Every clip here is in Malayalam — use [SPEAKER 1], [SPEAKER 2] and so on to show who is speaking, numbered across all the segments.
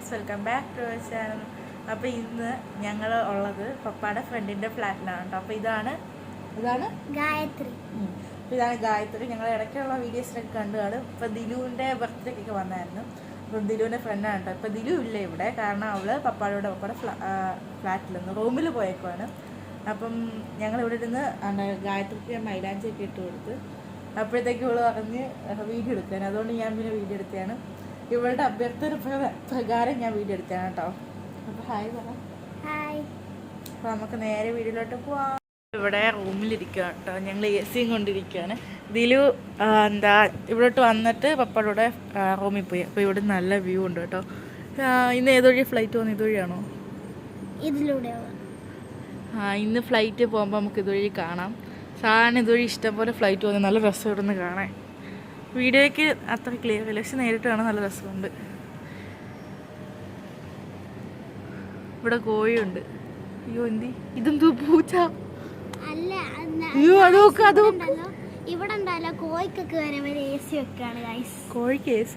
[SPEAKER 1] Friends, welcome back to our channel. അപ്പോൾ ഇന്ന് ഞങ്ങൾ ഉള്ളത് പപ്പായുടെ ഫ്രണ്ടിൻ്റെ ഫ്ലാറ്റിലാണ് കേട്ടോ. അപ്പോൾ ഇതാണ്
[SPEAKER 2] ഗായത്രി.
[SPEAKER 1] ഇതാണ് ഗായത്രി. ഞങ്ങൾ ഇടയ്ക്കുള്ള വീഡിയോസിലൊക്കെ കണ്ടു കാണും. ഇപ്പോൾ ദിലുവിൻ്റെ ബർത്ത്ഡേക്കൊക്കെ വന്നായിരുന്നു. അപ്പം ദിലുവിൻ്റെ ഫ്രണ്ടാണ് കേട്ടോ. ഇപ്പോൾ ദിലു ഇല്ല ഇവിടെ, കാരണം അവൾ പപ്പായുടെ ഫ്ലാറ്റിൽ നിന്ന് റൂമിൽ പോയേക്കുവാണ്. അപ്പം ഞങ്ങളിവിടെ ഇരുന്ന് ഗായത്രിക്ക് മൈലാഞ്ചിയൊക്കെ ഇട്ട് കൊടുത്ത് അപ്പോഴത്തേക്കും ഇവള് പറഞ്ഞ് വീഡിയോ എടുക്കാൻ. അതുകൊണ്ട് ഞാൻ പിന്നെ വീഡിയോ എടുത്തതാണ്. ഇവളുടെ അഭ്യർത്ഥന പ്രകാരം ഞാൻ വീഡിയോ എടുത്തതാണ് കേട്ടോ. അപ്പോൾ ഹായ് പറ.
[SPEAKER 2] ഹായ്.
[SPEAKER 1] അപ്പോൾ നമുക്ക് നേരെ വീഡിയോയിലോട്ട് പോവാം. ഇവിടെ റൂമിലിരിക്കുക കേട്ടോ. ഞങ്ങൾ AC കൊണ്ടിരിക്കുകയാണ്. ദിലു ഇവിടോട്ട് വന്നിട്ട് പപ്പയുടെ കൂടെ റൂമിൽ പോയി. അപ്പോൾ ഇവിടെ നല്ല വ്യൂ ഉണ്ട് കേട്ടോ. ഇന്ന് ഏതൊഴി ഫ്ലൈറ്റ് പോകുന്നത്? ഇതുവഴിയാണോ?
[SPEAKER 2] ഇതിലൂടെ.
[SPEAKER 1] ഇന്ന് ഫ്ലൈറ്റ് പോകുമ്പോൾ നമുക്ക് ഇതുവഴി കാണാം. സാധാരണ ഇതുവഴി ഇഷ്ടംപോലെ ഫ്ലൈറ്റ് പോകുന്നത് നല്ല രസം ഇവിടുന്ന് കാണാൻ. വീഡിയോയ്ക്ക് അത്ര ക്ലിയർ ഇല്ല, പക്ഷെ നേരിട്ട് കാണാൻ നല്ല രസമുണ്ട്. ഇവിടെ കോഴിയുണ്ട്. അയ്യോ എന്തി ഇതെന്തോ പൂച്ച. അയ്യോ അതൊക്കെ
[SPEAKER 2] ഇവിടെ ഉണ്ടല്ലോ കോഴിക്കൊക്കെ വരെ AC വെക്കാണ് ഗൈസ്.
[SPEAKER 1] കോഴിക്ക് AC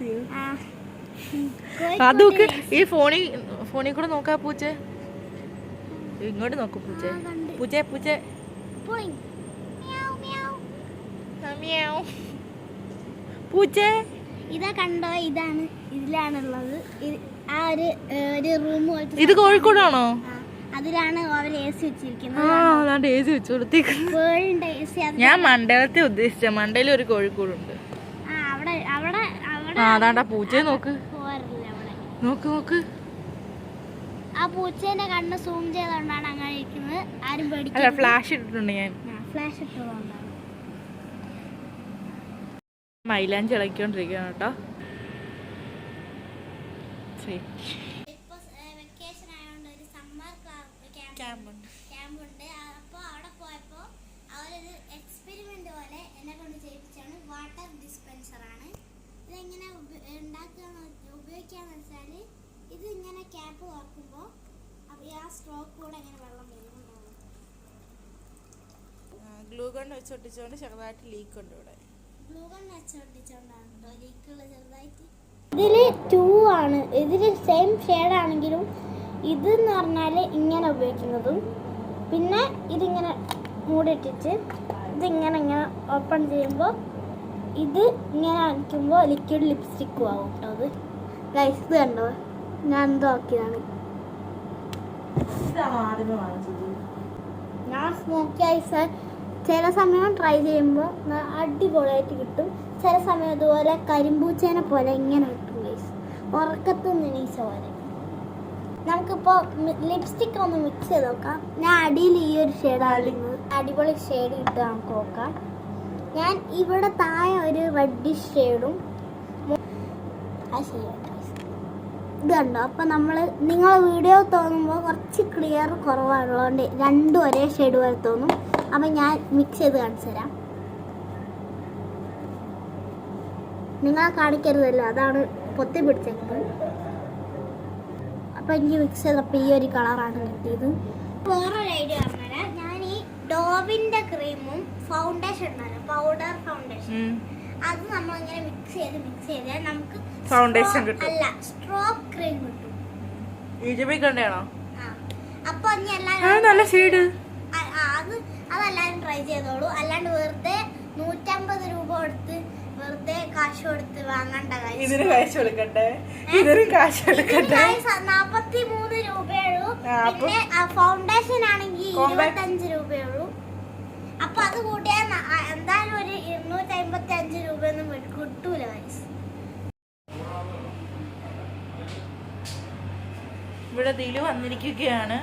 [SPEAKER 1] അതൊക്കെ ഈ ഫോണിൽ കൂടെ നോക്കാ. പൂച്ച ഇങ്ങോട്ട് നോക്കൂ. പൂച്ച പൂച്ച
[SPEAKER 2] ഇതാ കണ്ടോ? ഇതിലാണുള്ളത്. ആ ഒരു റൂം.
[SPEAKER 1] ഇത് കോഴിക്കോടാണോ?
[SPEAKER 2] അതിലാണ് അവർ AC വെച്ചിരിക്കുന്നത്.
[SPEAKER 1] AC വെച്ച് കൊടുത്തേക്കുന്നത്. ഞാൻ മണ്ടലത്തെ ഉദ്ദേശിച്ച. മണ്ടയിൽ ഒരു കോഴിക്കോടുണ്ട്. അതാണ്ടാ പൂച്ചയെ നോക്ക്. നോക്ക്.
[SPEAKER 2] ആ പൂച്ചേന്റെ കണ്ണ് സൂം ചെയ്തോണ്ടാണ് അങ്ങനെ ഇരിക്കുന്നത്. ആരും പേടിക്കില്ല.
[SPEAKER 1] ഫ്ലാഷ് ഇട്ടിട്ടുണ്ട് ഞാൻ.
[SPEAKER 2] ഫ്ലാഷ് ഇട്ടതുകൊണ്ടാണ്.
[SPEAKER 1] മൈലാഞ്ചി ഇളക്കിക്കൊണ്ടിരിക്കുകയാണ് കേട്ടോ.
[SPEAKER 2] ക്യാമ്പുണ്ട്. അപ്പോൾ അവിടെ പോയപ്പോൾ അവരൊരു എക്സ്പെരിമെന്റ് പോലെ എന്നെ കൊണ്ട് ചെയ്യിപ്പിച്ചാണ്. വാട്ടർ ഡിസ്പെൻസറാണ്. ഇതെങ്ങനെ ഉപയോഗിക്കാന്ന് വെച്ചാൽ ഇത് ഇങ്ങനെ ക്യാപ്പ് തുറക്കുമ്പോൾ ആ സ്ട്രോക്ക് കൂടെ ഇങ്ങനെ വെള്ളം വരുന്നുണ്ടാവും.
[SPEAKER 1] ഗ്ലൂ ഗൺ വെച്ച് ഒട്ടിച്ചുകൊണ്ട് ചെറുതായിട്ട് ലീക്ക് ഉണ്ട് ഇവിടെ.
[SPEAKER 2] ഗ്ലൂ ഗൺ വെച്ച് ഒട്ടിച്ചുകൊണ്ടാണ് ലീക്കുള്ള ചെറുതായിട്ട്. ഇതിൽ 2 ആണ്. ഇതിൽ സെയിം ഷെയ്ഡാണെങ്കിലും ഇതെന്ന് പറഞ്ഞാൽ ഇങ്ങനെ ഉപയോഗിക്കുന്നതും, പിന്നെ ഇതിങ്ങനെ മൂടിയിട്ടിട്ട് ഇതിങ്ങനെ ഓപ്പൺ ചെയ്യുമ്പോൾ ഇത് ഇങ്ങനെ അടിക്കുമ്പോൾ ലിക്വിഡ് ലിപ്സ്റ്റിക്കും ആവും കേട്ടോ. അത് ഗൈസ് ഇത് കണ്ടോ? ഞാൻ എന്തോ ആക്കിയതാണ്. ഞാൻ സ്മോക്കി ഐസ് ചില സമയം ട്രൈ ചെയ്യുമ്പോൾ അടിപൊളിയായിട്ട് കിട്ടും. ചില സമയം ഇതുപോലെ കരിമ്പൂച്ചേനെ പോലെ ഇങ്ങനെ കിട്ടും ഗൈസ്. ഉറക്കത്തിൽ നിന്നീച്ച പോലെ. നമുക്കിപ്പോൾ ലിപ്സ്റ്റിക് ഒന്ന് മിക്സ് ചെയ്ത് നോക്കാം. ഞാൻ അടിയിൽ ഈ ഒരു ഷെയ്ഡാണ്. അടിപൊളി ഷെയ്ഡ് ഇട്ട് നമുക്ക് നോക്കാം. ഞാൻ ഇവിടെ താഴെ ഒരു റെഡിഷ് ഷെയ്ഡും ആ ഷെയ്ഡ് ഇത് കണ്ടോ. അപ്പം നിങ്ങൾ വീഡിയോ തോന്നുമ്പോൾ കുറച്ച് ക്ലിയർ കുറവാണുള്ളതുകൊണ്ട് രണ്ടും ഒരേ ഷെയ്ഡ് പോലെ തോന്നും. അപ്പം ഞാൻ മിക്സ് ചെയ്ത് കാണിച്ചു തരാം. നിങ്ങളെ കാണിക്കരുതല്ലോ, അതാണ് പൊത്തി പിടിച്ചേക്കുന്നത്. അപ്പം എനിക്ക് മിക്സ് ചെയ്തപ്പോൾ ഈ ഒരു കളറാണ് കിട്ടിയത്. വേറൊരു ഐഡിയ പറഞ്ഞുതരാം. ഞാൻ ഈ ഡോവിൻ്റെ ക്രീമും ഫൗണ്ടേഷൻ ഉണ്ടല്ലോ, പൗഡർ ഫൗണ്ടേഷൻ, അത് നമ്മളിങ്ങനെ മിക്സ് ചെയ്ത് നമുക്ക് ഫൗണ്ടേഷൻ കിട്ടും. അല്ല, സ്ട്രോക്ക് ക്രീം കിട്ടും. അപ്പൊ
[SPEAKER 1] നല്ല ഷെയ്ഡ്
[SPEAKER 2] അതെല്ലാരും ട്രൈ ചെയ്തോളൂ. അല്ലാണ്ട് വെറുതെ 150 രൂപ കൊടുത്ത് വെറുതെ കാശ് കൊടുത്ത് വാങ്ങണ്ട. 43 രൂപയുള്ളൂ. പിന്നെ ഫൗണ്ടേഷൻ ആണെങ്കിൽ 25 രൂപയുള്ളൂ. അപ്പൊ അത് കൂട്ടിയാൽ എന്തായാലും ഒരു 255 രൂപയൊന്നും കിട്ടൂല ഗൈസ്.
[SPEAKER 1] ഇവിടെ ദിലു വന്നിരിക്കുകയാണ്.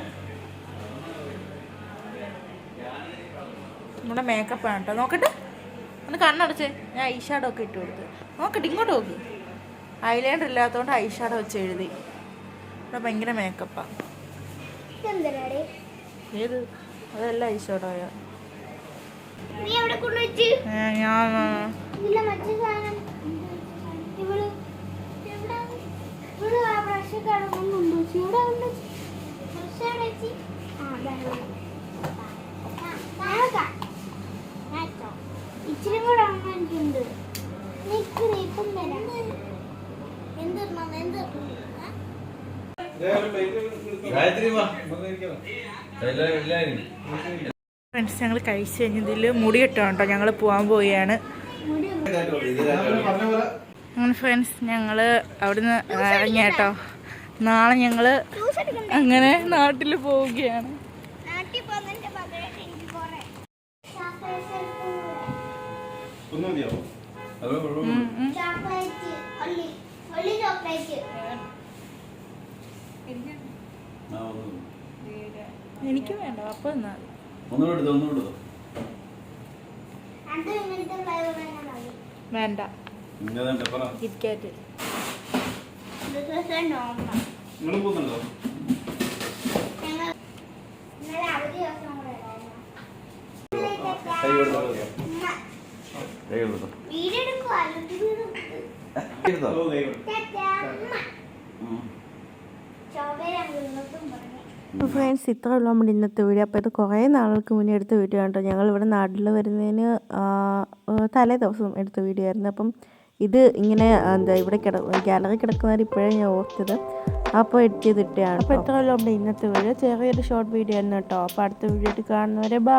[SPEAKER 1] നമ്മുടെ മേക്കപ്പ് ആണ് കേട്ടോ. നോക്കട്ടെ, ഒന്ന് കണ്ണടച്ചേ. ഞാൻ ഐഷാഡോ ഒക്കെ ഇട്ട് കൊടുത്ത്. നോക്കട്ടെ, ഇങ്ങോട്ട് നോക്ക്. ഐലൈനർ ഇല്ലാത്തതുകൊണ്ട് ഐഷാഡോ വെച്ച് എഴുതി. ഇവിടെ ഭയങ്കര മേക്കപ്പാണ്. ഏത്? അതല്ല ഐഷാഡോയാ.
[SPEAKER 2] ഇച്ചിരി കൂടെ എനിക്കുണ്ട്. ഇപ്പം തരാം. എന്ത്
[SPEAKER 1] ഫ്രണ്ട്സ് ഞങ്ങൾ കഴിച്ച് കഴിഞ്ഞതിൽ മുടി കിട്ടുക കേട്ടോ. ഞങ്ങൾ പോകാൻ പോവുകയാണ്. അങ്ങനെ ഫ്രണ്ട്സ് ഞങ്ങൾ അവിടുന്ന് ഇറങ്ങി കേട്ടോ. നാളെ ഞങ്ങൾ അങ്ങനെ നാട്ടിൽ പോവുകയാണ്. എനിക്ക് വേണ്ട, അപ്പൊ വേണ്ട കിറ്റ്കാറ്റ്. ഫ്രണ്ട്സ് ഇത്ര ഉള്ള നമ്മുടെ ഇന്നത്തെ വീഡിയോ. അപ്പോൾ ഇത് കുറേ നാളുകൾക്ക് മുന്നേ എടുത്ത വീഡിയോ കേട്ടോ. ഞങ്ങൾ ഇവിടെ നാട്ടിൽ വരുന്നതിന് തലേ ദിവസം എടുത്ത വീഡിയോ ആയിരുന്നു. അപ്പം ഇത് ഇങ്ങനെ എന്താ ഇവിടെ ഗാലറി കിടക്കുന്നവർ ഇപ്പോഴേ ഞാൻ ഓർത്തത്. അപ്പോൾ എഡിറ്റ് ചെയ്തിട്ടാണ്. അപ്പോൾ ഇത്ര ഉള്ള നമ്മുടെ ഇന്നത്തെ വീഡിയോ. ചെറിയൊരു ഷോർട്ട് വീഡിയോ ആയിരുന്നു കേട്ടോ. അപ്പോൾ അടുത്ത വീഡിയോ കാണുന്നവരെ ബൈ.